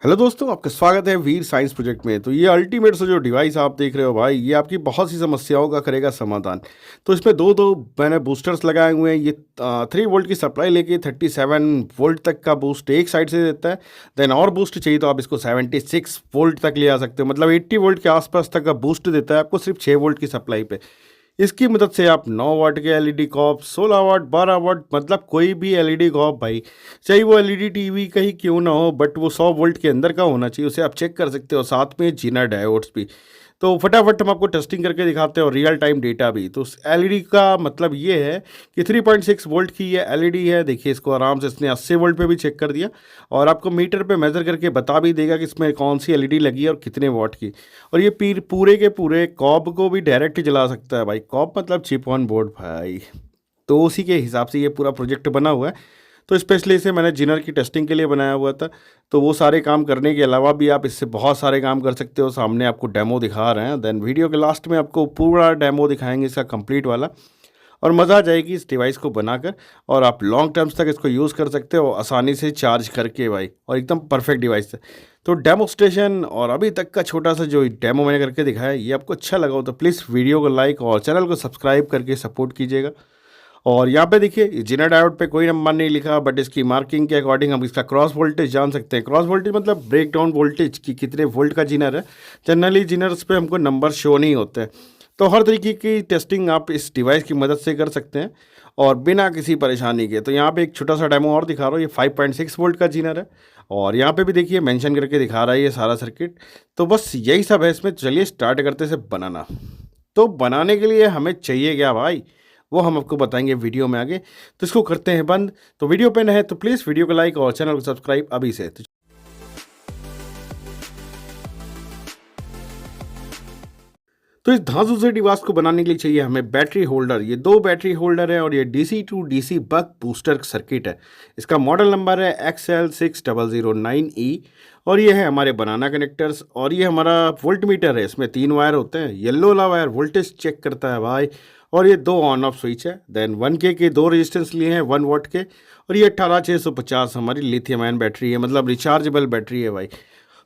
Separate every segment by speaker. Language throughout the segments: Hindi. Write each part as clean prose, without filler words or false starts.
Speaker 1: हेलो दोस्तों, आपका स्वागत है वीर साइंस प्रोजेक्ट में। तो ये अल्टीमेट से जो डिवाइस आप देख रहे हो भाई, ये आपकी बहुत सी समस्याओं का करेगा समाधान। तो इसमें दो दो मैंने बूस्टर्स लगाए हुए हैं। ये 3 वोल्ट की सप्लाई लेके 37 वोल्ट तक का बूस्ट एक साइड से देता है। देन और बूस्ट चाहिए तो आप इसको 76 वोल्ट तक ले आ सकते हो, मतलब 80 वोल्ट के आसपास तक का बूस्ट देता है आपको सिर्फ 6 वोल्ट की सप्लाई पे। इसकी मदद से आप 9 वाट के एलईडी कॉप, 16 वाट, 12 वाट, मतलब कोई भी एलईडी कॉप भाई, चाहे वो एलईडी टीवी का ही क्यों ना हो, बट वो 100 वोल्ट के अंदर का होना चाहिए, उसे आप चेक कर सकते हो। साथ में जीना डायोड्स भी। तो फटाफट हम आपको टेस्टिंग करके दिखाते हैं और रियल टाइम डेटा भी। तो एलईडी का मतलब ये है कि 3.6 वोल्ट की ये एलईडी है। देखिए, इसको आराम से इसने 80 वोल्ट पे भी चेक कर दिया और आपको मीटर पे मेज़र करके बता भी देगा कि इसमें कौन सी एलईडी लगी है और कितने वॉट की। और ये पूरे के पूरे कॉब को भी डायरेक्ट जला सकता है भाई। कॉब मतलब चिप ऑन बोर्ड भाई। तो उसी के हिसाब से ये पूरा प्रोजेक्ट बना हुआ है। तो स्पेशली इसे मैंने जिनर की टेस्टिंग के लिए बनाया हुआ था। तो वो सारे काम करने के अलावा भी आप इससे बहुत सारे काम कर सकते हो। सामने आपको डेमो दिखा रहे हैं, देन वीडियो के लास्ट में आपको पूरा डेमो दिखाएंगे इसका कंप्लीट वाला। और मज़ा आ जाएगी इस डिवाइस को बनाकर। और आप लॉन्ग टर्म्स तक इसको यूज़ कर सकते हो आसानी से चार्ज करके भाई, और एकदम परफेक्ट डिवाइस है। तो डेमोस्ट्रेशन और अभी तक का छोटा सा जो डेमो मैंने करके दिखाया, ये आपको अच्छा लगा हो तो प्लीज़ वीडियो को लाइक और चैनल को सब्सक्राइब करके सपोर्ट कीजिएगा। और यहाँ पे देखिए, जीना डायोड पे कोई नंबर नहीं लिखा, बट इसकी मार्किंग के अकॉर्डिंग हम इसका क्रॉस वोल्टेज जान सकते हैं। क्रॉस वोल्टेज मतलब ब्रेक डाउन वोल्टेज की कितने वोल्ट का जीनर है। जनरली जीनर्स पे हमको नंबर शो नहीं होते हैं। तो हर तरीके की टेस्टिंग आप इस डिवाइस की मदद से कर सकते हैं और बिना किसी परेशानी के। तो यहाँ पे एक छोटा सा डेमो और दिखा रहा हूँ। ये 5.6 वोल्ट का जीनर है और यहाँ पे भी देखिए मेंशन करके दिखा रहा है ये सारा सर्किट। तो बस यही सब है इसमें। चलिए स्टार्ट करते से बनाना। तो बनाने के लिए हमें चाहिए क्या भाई, वो हम आपको बताएंगे वीडियो में आगे। तो इसको करते हैं बंद। तो वीडियो पे नए हैं तो प्लीज़ वीडियो को लाइक और चैनल को सब्सक्राइब अभी से। तो इस धांसू से डिवाइस को बनाने के लिए चाहिए हमें बैटरी होल्डर। ये 2 बैटरी होल्डर है और ये DC to DC buck booster circuit है। इसका मॉडल नंबर है XL6009E। और ये है हमारे बनाना कनेक्टर्स। और ये हमारा वोल्ट मीटर है। इसमें 3 वायर होते हैं। येलो वाला वायर वोल्टेज चेक करता है भाई। और ये 2 ऑन ऑफ स्विच है। देन 1K के 2 रेजिस्टेंस लिए हैं 1 वाट के। और ये 18650 हमारी लिथियम आयन बैटरी है, मतलब रिचार्जेबल बैटरी है भाई।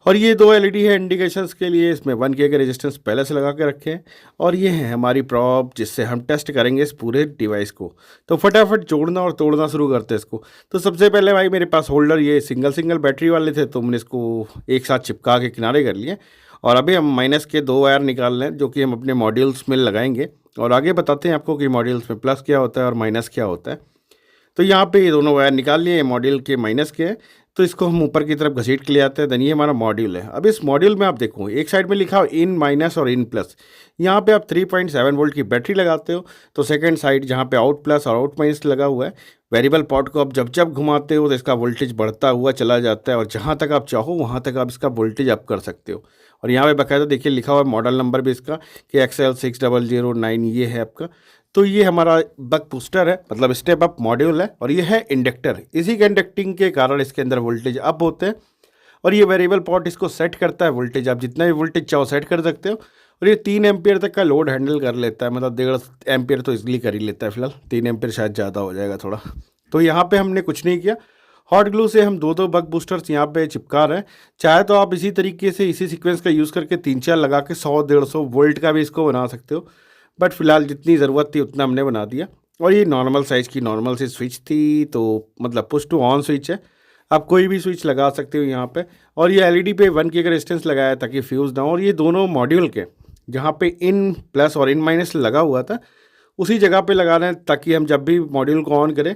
Speaker 1: और ये 2 एलईडी है इंडिकेशंस के लिए। इसमें 1K के रेजिस्टेंस पहले से लगा के रखे हैं। और ये है हमारी प्रॉब जिससे हम टेस्ट करेंगे इस पूरे डिवाइस को। तो फटाफट जोड़ना और तोड़ना शुरू करते हैं इसको। तो सबसे पहले भाई मेरे पास होल्डर ये सिंगल सिंगल बैटरी वाले थे, तो मैंने इसको एक साथ चिपका के किनारे कर लिए। और अभी हम माइनस के 2 वायर निकाल लें जो कि हम अपने मॉड्यूल्स में लगाएंगे। और आगे बताते हैं आपको कि मॉड्यूल्स में प्लस क्या होता है और माइनस क्या होता है। तो यहाँ पे ये दोनों वायर निकाल लिए, मॉड्यूल के माइनस के हैं। तो इसको हम ऊपर की तरफ घसीट के ले आते हैं। देन ये हमारा मॉड्यूल है। अब इस मॉड्यूल में आप देखो, एक साइड में लिखा हो इन माइनस और इन प्लस। यहाँ पे आप 3.7 वोल्ट की बैटरी लगाते हो। तो सेकंड साइड जहाँ पे आउट प्लस और आउट माइनस लगा हुआ है, वेरिएबल पॉट को आप जब जब घुमाते हो तो इसका वोल्टेज बढ़ता हुआ चला जाता है। और जहाँ तक आप चाहो वहाँ तक आप इसका वोल्टेज अप कर सकते हो। और यहाँ पे बाकायदा देखिए लिखा हुआ है मॉडल नंबर भी इसका कि XL6009 ये है आपका। तो ये हमारा बक बूस्टर है, मतलब स्टेप अप मॉड्यूल है। और ये है इंडक्टर। इसी के इंडक्टिंग के कारण इसके अंदर वोल्टेज अप होते हैं। और ये वेरिएबल पॉट इसको सेट करता है वोल्टेज। आप जितना भी वोल्टेज चाहो सेट कर सकते हो। और ये 3 एम्पियर तक का लोड हैंडल कर लेता है, मतलब 1.5 एम्पियर तो इजीली कर ही लेता है। फिलहाल 3 एम्पियर शायद ज़्यादा हो जाएगा थोड़ा। तो यहाँ पे हमने कुछ नहीं किया, हॉट ग्लू से हम 2 बक बूस्टर्स यहाँ पे चिपका रहे हैं। चाहे तो आप इसी तरीके से इसी सीक्वेंस का यूज़ करके 3-4 लगा के 100-150 वोल्ट का भी इसको बना सकते हो। बट फिलहाल जितनी ज़रूरत थी उतना हमने बना दिया। और ये नॉर्मल साइज़ की नॉर्मल सी स्विच थी, तो मतलब पुश टू ऑन स्विच है। आप कोई भी स्विच लगा सकते हो यहाँ पे। और ये एलईडी पे 1K का रेजिस्टेंस लगाया है ताकि फ्यूज़ ना हो। और ये दोनों मॉड्यूल के जहाँ पे इन प्लस और इन माइनस लगा हुआ था उसी जगह पे लगा रहे हैं, ताकि हम जब भी मॉड्यूल को ऑन करें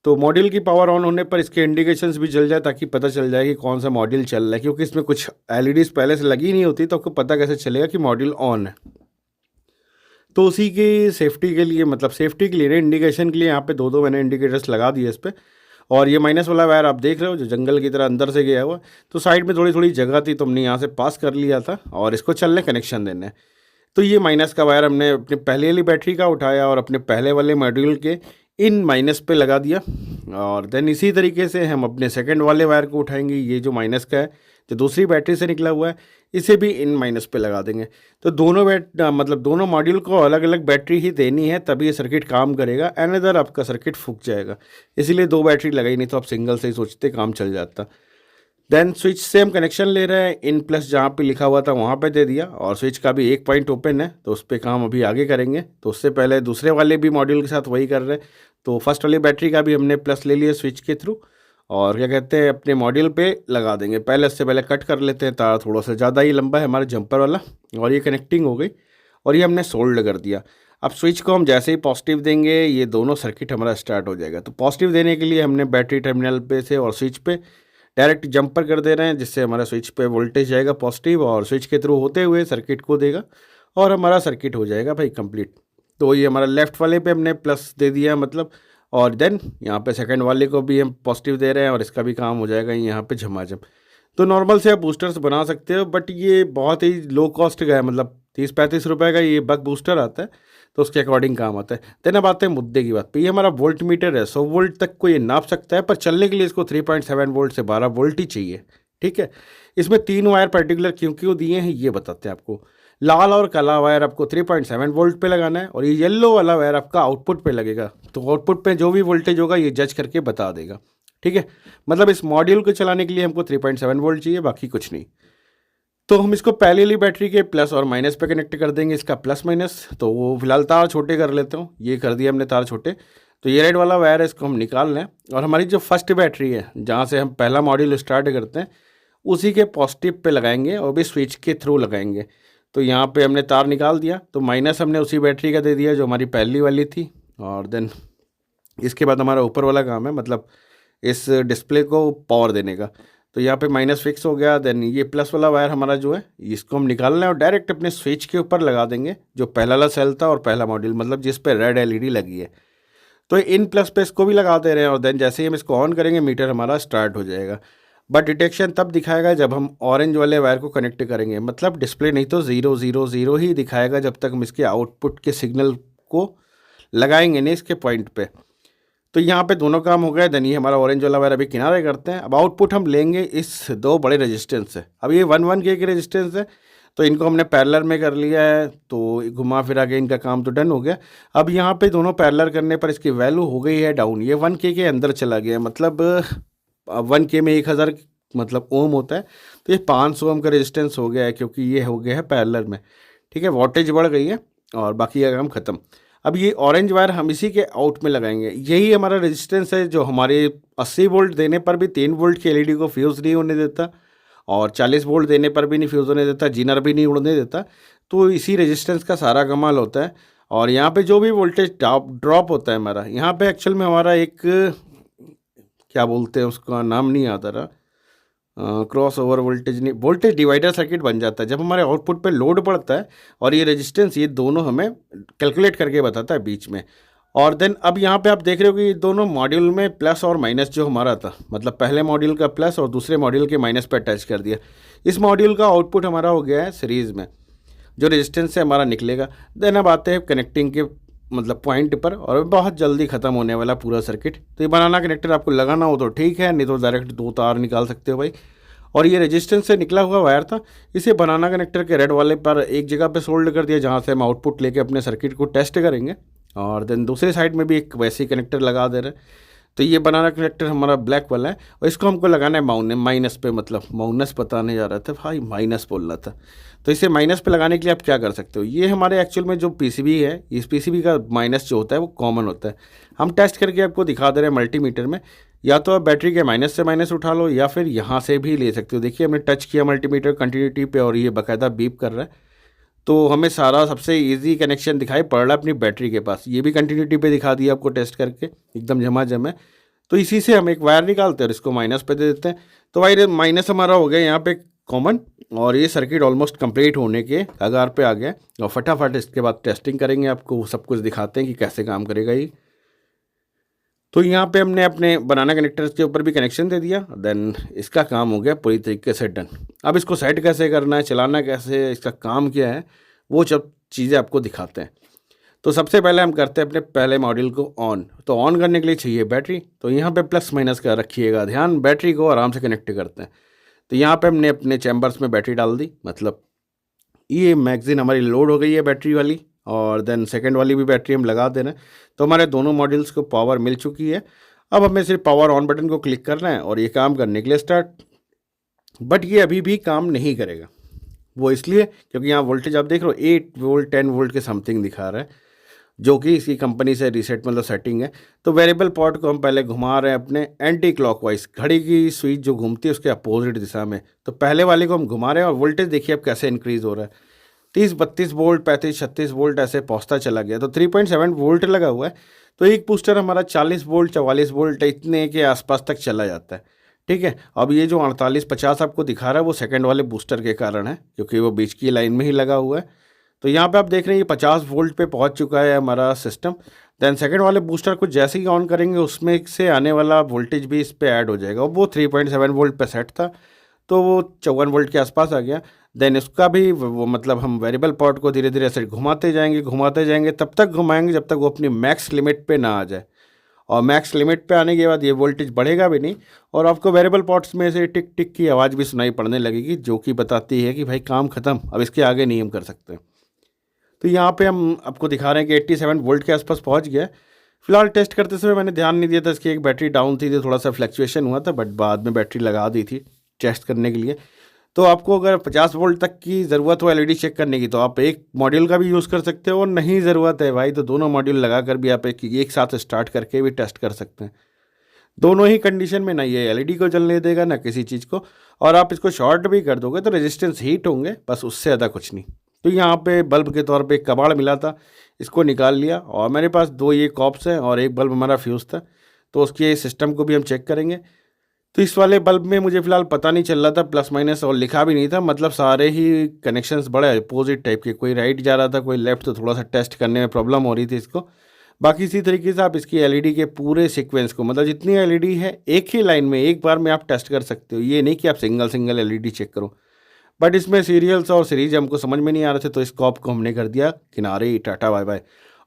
Speaker 1: तो मॉड्यूल की पावर ऑन होने पर इसके इंडिकेशंस भी जल जाए, ताकि पता चल जाए कि कौन सा मॉड्यूल चल रहा है। क्योंकि इसमें कुछ एलईडीज़ पहले से लगी नहीं होती, तो आपको पता कैसे चलेगा कि मॉड्यूल ऑन है। तो उसी की सेफ्टी के लिए, मतलब सेफ्टी के लिए इंडिकेशन के लिए यहाँ पे 2 मैंने इंडिकेटर्स लगा दिए इस पर। और ये माइनस वाला वायर आप देख रहे हो जो जंगल की तरह अंदर से गया हुआ, तो साइड में थोड़ी थोड़ी जगह थी तो हमने यहाँ से पास कर लिया था और इसको चलने कनेक्शन देने। तो ये माइनस का वायर हमने अपने पहले वाली बैटरी का उठाया और अपने पहले वाले मॉड्यूल के इन माइनस पे लगा दिया। और देन इसी तरीके से हम अपने सेकंड वाले वायर को उठाएंगे, ये जो माइनस का है जो दूसरी बैटरी से निकला हुआ है, इसे भी इन माइनस पे लगा देंगे। तो मतलब दोनों मॉड्यूल को अलग अलग बैटरी ही देनी है, तभी ये सर्किट काम करेगा। अनदर आपका सर्किट फूक जाएगा। इसीलिए 2 बैटरी लगाई, नहीं तो आप सिंगल से ही सोचते काम चल जाता। देन स्विच से हम कनेक्शन ले रहे हैं, इन प्लस जहाँ पे लिखा हुआ था वहाँ पे दे दिया, और स्विच का भी एक पॉइंट ओपन है तो उस पर काम अभी आगे करेंगे। तो उससे पहले दूसरे वाले भी मॉड्यूल के साथ वही कर रहे हैं। तो फर्स्ट वाली बैटरी का भी हमने प्लस ले लिया स्विच के थ्रू, और क्या कहते हैं अपने मॉड्यूल पे लगा देंगे। पहले इससे पहले कट कर लेते हैं, तार थोड़ा सा ज़्यादा ही लंबा है हमारा जंपर वाला, और ये कनेक्टिंग हो गई और ये हमने सोल्ड कर दिया। अब स्विच को हम जैसे ही पॉजिटिव देंगे ये दोनों सर्किट हमारा स्टार्ट हो जाएगा। तो पॉजिटिव देने के लिए हमने बैटरी टर्मिनल पे से और स्विच पे डायरेक्ट जंपर कर दे रहे हैं, जिससे हमारा स्विच पे वोल्टेज जाएगा पॉजिटिव और स्विच के थ्रू होते हुए सर्किट को देगा और हमारा सर्किट हो जाएगा भाई कंप्लीट। तो ये हमारा लेफ़्ट वाले पे हमने प्लस दे दिया मतलब, और देन यहाँ पे सेकंड वाले को भी हम पॉजिटिव दे रहे हैं और इसका भी काम हो जाएगा यहाँ पे झमाझम। तो नॉर्मल से आप बूस्टर्स बना सकते हो, बट ये बहुत ही लो कॉस्ट का है, मतलब 30-35 रुपये का ये बक बूस्टर आता है, तो उसके अकॉर्डिंग काम आता है। देन अब आते हैं मुद्दे की बात पे। ये हमारा वोल्ट मीटर है, 100 वोल्ट तक को ये नाप सकता है, पर चलने के लिए इसको 3.7 वोल्ट से 12 वोल्ट ही चाहिए। ठीक है, इसमें 3 वायर पर्टिकुलर क्यों क्यों दिए हैं ये बताते हैं आपको। लाल और काला वायर आपको 3.7 वोल्ट पे लगाना है, और ये येलो वाला वायर आपका आउटपुट पे लगेगा। तो आउटपुट पे जो भी वोल्टेज होगा ये जज करके बता देगा। ठीक है, मतलब इस मॉड्यूल को चलाने के लिए हमको 3.7 वोल्ट चाहिए, बाकी कुछ नहीं। तो हम इसको पहले वाली बैटरी के प्लस और माइनस पे कनेक्ट कर देंगे, इसका प्लस माइनस। तो वो फिलहाल तार छोटे कर लेता हूँ, ये कर दिया हमने तार छोटे। तो ये रेड वाला वायर है, इसको हम निकाल लें, और हमारी जो फर्स्ट बैटरी है जहाँ से हम पहला मॉड्यूल स्टार्ट करते हैं उसी के पॉजिटिव पे लगाएंगे और भी स्विच के थ्रू लगाएंगे। तो यहाँ पे हमने तार निकाल दिया, तो माइनस हमने उसी बैटरी का दे दिया जो हमारी पहली वाली थी। और देन इसके बाद हमारा ऊपर वाला काम है, मतलब इस डिस्प्ले को पावर देने का। तो यहाँ पे माइनस फिक्स हो गया। देन ये प्लस वाला वायर हमारा जो है इसको हम निकाल लें और डायरेक्ट अपने स्विच के ऊपर लगा देंगे, जो पहला वाला सेल था और पहला मॉड्यूल, मतलब जिस पे रेड एलईडी लगी है। तो इन प्लस पे इसको भी लगा दे रहे हैं, और देन जैसे ही हम इसको ऑन करेंगे मीटर हमारा स्टार्ट हो जाएगा। बट डिटेक्शन तब दिखाएगा जब हम ऑरेंज वाले वायर को कनेक्ट करेंगे, मतलब डिस्प्ले नहीं तो 000 ही दिखाएगा जब तक हम इसके आउटपुट के सिग्नल को लगाएंगे नहीं इसके पॉइंट पे। तो यहाँ पे दोनों काम हो गए। देन ये हमारा ऑरेंज वाला वायर अभी किनारे करते हैं। अब आउटपुट हम लेंगे इस दो बड़े रेजिस्टेंस से। अब ये 1 के रेजिस्टेंस है, तो इनको हमने पैरेलल में कर लिया है, तो घुमा फिरा के इनका काम तो डन हो गया। अब यहाँ पे दोनों पैरेलल करने पर इसकी वैल्यू हो गई है डाउन, ये 1K के अंदर चला गया, मतलब 1K में 1000 मतलब ओम होता है, तो ये 500 ओम का रेजिस्टेंस हो गया है, क्योंकि ये हो गया है पैरेलल में। ठीक है, वोल्टेज बढ़ गई है और बाकी का काम खत्म। अब ये ऑरेंज वायर हम इसी के आउट में लगाएंगे, यही हमारा रेजिस्टेंस है जो हमारे 80 वोल्ट देने पर भी 3 वोल्ट की एलईडी को फ्यूज़ नहीं होने देता, और 40 वोल्ट देने पर भी नहीं फ्यूज़ होने देता, जीनर भी नहीं उड़ने देता। तो इसी रेजिस्टेंस का सारा कमाल होता है। और यहाँ पे जो भी वोल्टेज ड्रॉप होता है हमारा, यहाँ पे एक्चुअल में हमारा एक क्या बोलते हैं उसका नाम नहीं आता रहा, क्रॉस ओवर वोल्टेज नहीं, वोल्टेज डिवाइडर सर्किट बन जाता है जब हमारे आउटपुट पे लोड पड़ता है, और ये रेजिस्टेंस ये दोनों हमें कैलकुलेट करके बताता है बीच में। और देन अब यहाँ पे आप देख रहे हो कि दोनों मॉड्यूल में प्लस और माइनस जो हमारा था, मतलब पहले मॉड्यूल का प्लस और दूसरे मॉड्यूल के माइनस पे अटैच कर दिया। इस मॉड्यूल का आउटपुट हमारा हो गया है सीरीज़ में, जो रेजिस्टेंस से हमारा निकलेगा। देन अब आते हैं कनेक्टिंग के मतलब पॉइंट पर, और बहुत जल्दी ख़त्म होने वाला पूरा सर्किट। तो ये बनाना कनेक्टर आपको लगाना हो तो ठीक है, नहीं तो डायरेक्ट 2 तार निकाल सकते हो भाई। और ये रेजिस्टेंस से निकला हुआ वायर था, इसे बनाना कनेक्टर के रेड वाले पर एक जगह पे सोल्ड कर दिया, जहाँ से हम आउटपुट लेके अपने सर्किट को टेस्ट करेंगे। और देन दूसरे साइड में भी एक वैसे ही कनेक्टर लगा दे रहे हैं। तो ये बनाना कनेक्टर हमारा ब्लैक वाला है, और इसको हमको लगाना है माइनस पे, मतलब माइनस बताने जा रहा था भाई, माइनस बोलना था। तो इसे माइनस पे लगाने के लिए आप क्या कर सकते हो, ये हमारे एक्चुअल में जो पीसीबी है, इस पीसीबी का माइनस जो होता है वो कॉमन होता है। हम टेस्ट करके आपको दिखा दे रहे हैं मल्टीमीटर में, या तो आप बैटरी के माइनस से माइनस उठा लो, या फिर यहाँ से भी ले सकते हो। देखिए हमने टच किया मल्टीमीटर कंटिन्यूटी पे, और ये बाकायदा बीप कर रहा है। तो हमें सारा सबसे इजी कनेक्शन दिखाई पड़ रहा है अपनी बैटरी के पास, ये भी कंटिन्यूटी पे दिखा दिया आपको टेस्ट करके, एकदम झमाझम है। तो इसी से हम एक वायर निकालते हैं और इसको माइनस पे दे देते हैं। तो वायर माइनस हमारा हो गया यहाँ पे कॉमन, और ये सर्किट ऑलमोस्ट कंप्लीट होने के कगार पे आ गया। और फटाफट इसके बाद टेस्टिंग करेंगे, आपको सब कुछ दिखाते हैं कि कैसे काम करेगा ये। तो यहाँ पे हमने अपने बनाना कनेक्टर्स के ऊपर भी कनेक्शन दे दिया। देन इसका काम हो गया पूरी तरीके से डन। अब इसको सेट कैसे करना है, चलाना कैसे, इसका काम क्या है, वो सब चीज़ें आपको दिखाते हैं। तो सबसे पहले हम करते हैं अपने पहले मॉड्यूल को ऑन। तो ऑन करने के लिए चाहिए बैटरी, तो यहाँ पे प्लस माइनस का रखिएगा ध्यान, बैटरी को आराम से कनेक्ट करते हैं। तो यहाँ पे हमने अपने चैम्बर्स में बैटरी डाल दी, मतलब ये मैगज़ीन हमारी लोड हो गई है बैटरी वाली, और देन सेकंड वाली भी बैटरी हम लगा दे रहे हैं। तो हमारे दोनों मॉड्यूल्स को पावर मिल चुकी है। अब हमें सिर्फ पावर ऑन बटन को क्लिक करना है और ये काम करने के लिए स्टार्ट। बट ये अभी भी काम नहीं करेगा। वो इसलिए क्योंकि यहाँ वोल्टेज आप देख रहे हो 8 वोल्ट 10 वोल्ट के समथिंग दिखा रहा है, जो कि इसकी कंपनी से रीसेट मतलब सेटिंग है। तो वेरिएबल पॉट को हम पहले घुमा रहे हैं अपने एंटी क्लॉकवाइज, घड़ी की स्विच जो घूमती है उसके अपोजिट दिशा में। तो पहले वाले को हम घुमा रहे हैं और वोल्टेज देखिए अब कैसे इंक्रीज़ हो रहा है, 30 32 वोल्ट 35 36 वोल्ट ऐसे पहुँचता चला गया। तो 3.7 वोल्ट लगा हुआ है। तो एक बूस्टर हमारा 40 वोल्ट 44 वोल्ट इतने के आसपास तक चला जाता है। ठीक है, अब ये जो 48 50 आपको दिखा रहा है वो सेकंड वाले बूस्टर के कारण है, क्योंकि वो बीच की लाइन में ही लगा हुआ है। तो यहाँ पे आप देख रहे हैं ये 50 वोल्ट पे पहुँच चुका है हमारा सिस्टम। देन सेकंड वाले बूस्टर को जैसे ही ऑन करेंगे उसमें से आने वाला वोल्टेज भी इस पे ऐड हो जाएगा। वो 3.7 वोल्ट पे सेट था, तो वो 54 वोल्ट के आसपास आ गया। देन इसका भी वो मतलब हम वेरिएबल पॉट को धीरे धीरे ऐसे घुमाते जाएंगे, तब तक घुमाएंगे जब तक वो अपनी मैक्स लिमिट पे ना आ जाए। और मैक्स लिमिट पे आने के बाद ये वोल्टेज बढ़ेगा भी नहीं, और आपको वेरिएबल पॉट्स में से टिक टिक की आवाज़ भी सुनाई पड़ने लगेगी, जो कि बताती है कि भाई काम ख़त्म, अब इसके आगे नहीं हम कर सकते। तो यहाँ पे हम आपको दिखा रहे हैं कि 87 वोल्ट के आसपास पहुँच गया। फिलहाल टेस्ट करते समय मैंने ध्यान नहीं दिया था, इसकी एक बैटरी डाउन थी तो थोड़ा सा फ्लक्चुएशन हुआ था, बट बाद में बैटरी लगा दी थी टेस्ट करने के लिए। तो आपको अगर 50 वोल्ट तक की ज़रूरत हो एलईडी चेक करने की तो आप एक मॉड्यूल का भी यूज़ कर सकते हो, और नहीं ज़रूरत है भाई तो दोनों मॉड्यूल लगा कर भी आप एक साथ स्टार्ट करके भी टेस्ट कर सकते हैं। दोनों ही कंडीशन में ना ये एलईडी को जलने देगा ना किसी चीज़ को, और आप इसको शॉर्ट भी कर दोगे तो रेजिस्टेंस हीट होंगे, बस उससे ज़्यादा कुछ नहीं। तो यहाँ पे बल्ब के तौर पे एक कबाड़ मिला था, इसको निकाल लिया, और मेरे पास 2 ये कॉप्स हैं और एक बल्ब हमारा फ्यूज़ था, तो उसके सिस्टम को भी हम चेक करेंगे। तो इस वाले बल्ब में मुझे फ़िलहाल पता नहीं चल रहा था प्लस माइनस, और लिखा भी नहीं था, मतलब सारे ही कनेक्शंस बड़े अपोजिट टाइप के, कोई राइट जा रहा था कोई लेफ़्ट, तो थोड़ा सा टेस्ट करने में प्रॉब्लम हो रही थी इसको। बाकी इसी तरीके से आप इसकी एलईडी के पूरे सीक्वेंस को, मतलब जितनी एलईडी है एक ही लाइन में एक बार में आप टेस्ट कर सकते हो, ये नहीं कि आप सिंगल सिंगल एलईडी चेक करो। बट इसमें सीरियल्स और सीरीज हमको समझ में नहीं आ रहे थे, तो इस कॉप को हमने कर दिया किनारे ही, टाटा बाय बाय।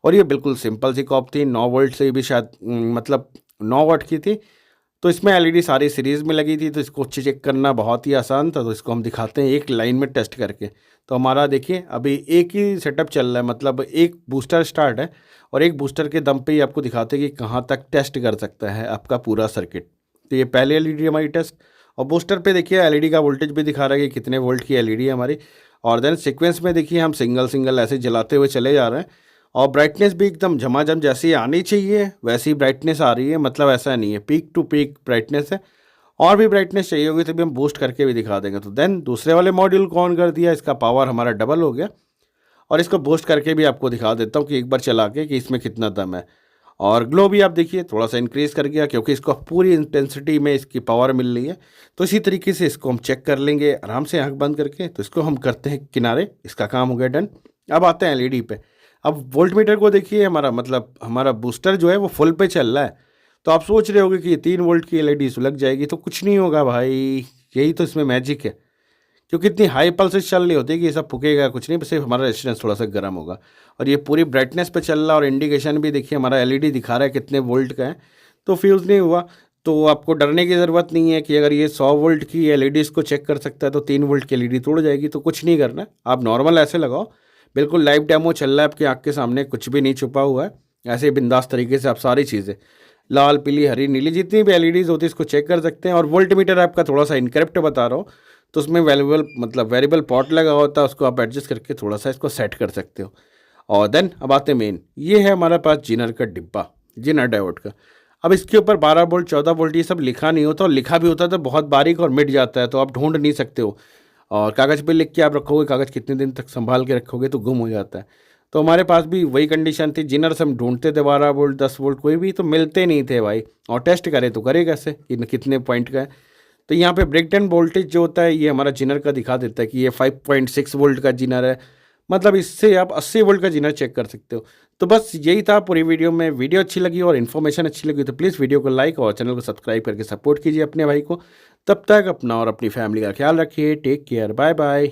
Speaker 1: और ये बिल्कुल सिंपल सी कॉप थी, 9 वोल्ट से भी शायद मतलब 9 वाट की थी। तो इसमें एलईडी सारी सीरीज़ में लगी थी, तो इसको चेक करना बहुत ही आसान था। तो इसको हम दिखाते हैं एक लाइन में टेस्ट करके। तो हमारा देखिए अभी एक ही सेटअप चल रहा है, मतलब एक बूस्टर स्टार्ट है, और एक बूस्टर के दम पे ही आपको दिखाते हैं कि कहाँ तक टेस्ट कर सकता है आपका पूरा सर्किट। तो ये पहले एलईडी हमारी टेस्ट, और बूस्टर पे देखिए एलईडी का वोल्टेज भी दिखा रहा है कि कितने वोल्ट की एलईडी है हमारी। और देन सीक्वेंस में देखिए हम सिंगल सिंगल ऐसे जलाते हुए चले जा रहे हैं, और ब्राइटनेस भी एकदम झमाझम जैसी आनी चाहिए वैसी ब्राइटनेस आ रही है, मतलब ऐसा नहीं है पीक टू पीक ब्राइटनेस है। और भी ब्राइटनेस चाहिए होगी तभी हम बूस्ट करके भी दिखा देंगे। तो देन दूसरे वाले मॉड्यूल को ऑन कर दिया, इसका पावर हमारा डबल हो गया, और इसको बूस्ट करके भी आपको दिखा देता हूँ कि एक बार चला के कि इसमें कितना दम है। और ग्लो भी आप देखिए थोड़ा सा इंक्रीज़ कर गया, क्योंकि इसको पूरी इंटेंसिटी में इसकी पावर मिल रही है। तो इसी तरीके से इसको हम चेक कर लेंगे आराम से आँख बंद करके। तो इसको हम करते हैं किनारे, इसका काम हो गया डन। अब आते हैं एलईडी पे। अब वोल्ट मीटर को देखिए, हमारा मतलब हमारा बूस्टर जो है वो फुल पे चल रहा है। तो आप सोच रहे होगे कि ये 3 वोल्ट की एलईडी सुलग जाएगी, तो कुछ नहीं होगा भाई, यही तो इसमें मैजिक है। क्योंकि इतनी हाई पल्सेस चल रही होती है कि ये सब फूकेगा कुछ नहीं, बस सिर्फ हमारा रेजिस्टेंस थोड़ा सा गर्म होगा। और ये पूरी ब्राइटनेस पे चल रहा है, और इंडिकेशन भी देखिए हमारा एलईडी दिखा रहा है कितने वोल्ट का है, तो फ्यूज़ नहीं हुआ। तो आपको डरने की ज़रूरत नहीं है कि अगर ये 100 वोल्ट की एलईडी इसको चेक कर सकता है तो 3 वोल्ट की एलईडी तोड़ जाएगी, तो कुछ नहीं करना। आप नॉर्मल ऐसे लगाओ, बिल्कुल लाइव डेमो चल रहा है आपकी आँख के सामने, कुछ भी नहीं छुपा हुआ है। ऐसे बिंदास तरीके से आप सारी चीज़ें लाल पीली हरी नीली जितनी भी एलईडीज़ होती है इसको चेक कर सकते हैं। और वोल्ट मीटर आपका थोड़ा सा इनकरेक्ट बता रहा हूँ, तो उसमें वेरिएबल पॉट लगा होता है, उसको आप एडजस्ट करके थोड़ा सा इसको सेट कर सकते हो। और देन अब आते मेन, ये है हमारे पास जिनर का डिब्बा, जिनर डायोड का। अब इसके ऊपर 12 वोल्ट 14 वोल्ट ये सब लिखा नहीं होता, और लिखा भी होता तो बहुत बारीक और मिट जाता है, तो आप ढूंढ नहीं सकते हो। और कागज़ पे लिख के आप रखोगे, कागज़ कितने दिन तक संभाल के रखोगे तो गुम हो जाता है। तो हमारे पास भी वही कंडीशन थी, जिनर्स हम ढूंढते थे 12 वोल्ट 10 वोल्ट कोई भी तो मिलते नहीं थे भाई। और टेस्ट करें तो करे कैसे कि कितने पॉइंट का है। तो यहाँ पे ब्रेकडाउन वोल्टेज जो होता है ये हमारा जिनर का दिखा देता है कि ये 5.6 वोल्ट का जिनर है, मतलब इससे आप 80 वोल्ट का जिनर चेक कर सकते हो। तो बस यही था पूरी वीडियो में। वीडियो अच्छी लगी और इन्फॉर्मेशन अच्छी लगी तो प्लीज़ वीडियो को लाइक और चैनल को सब्सक्राइब करके सपोर्ट कीजिए अपने भाई को। तब तक अपना और अपनी फैमिली का ख्याल रखिए। Take care, bye bye.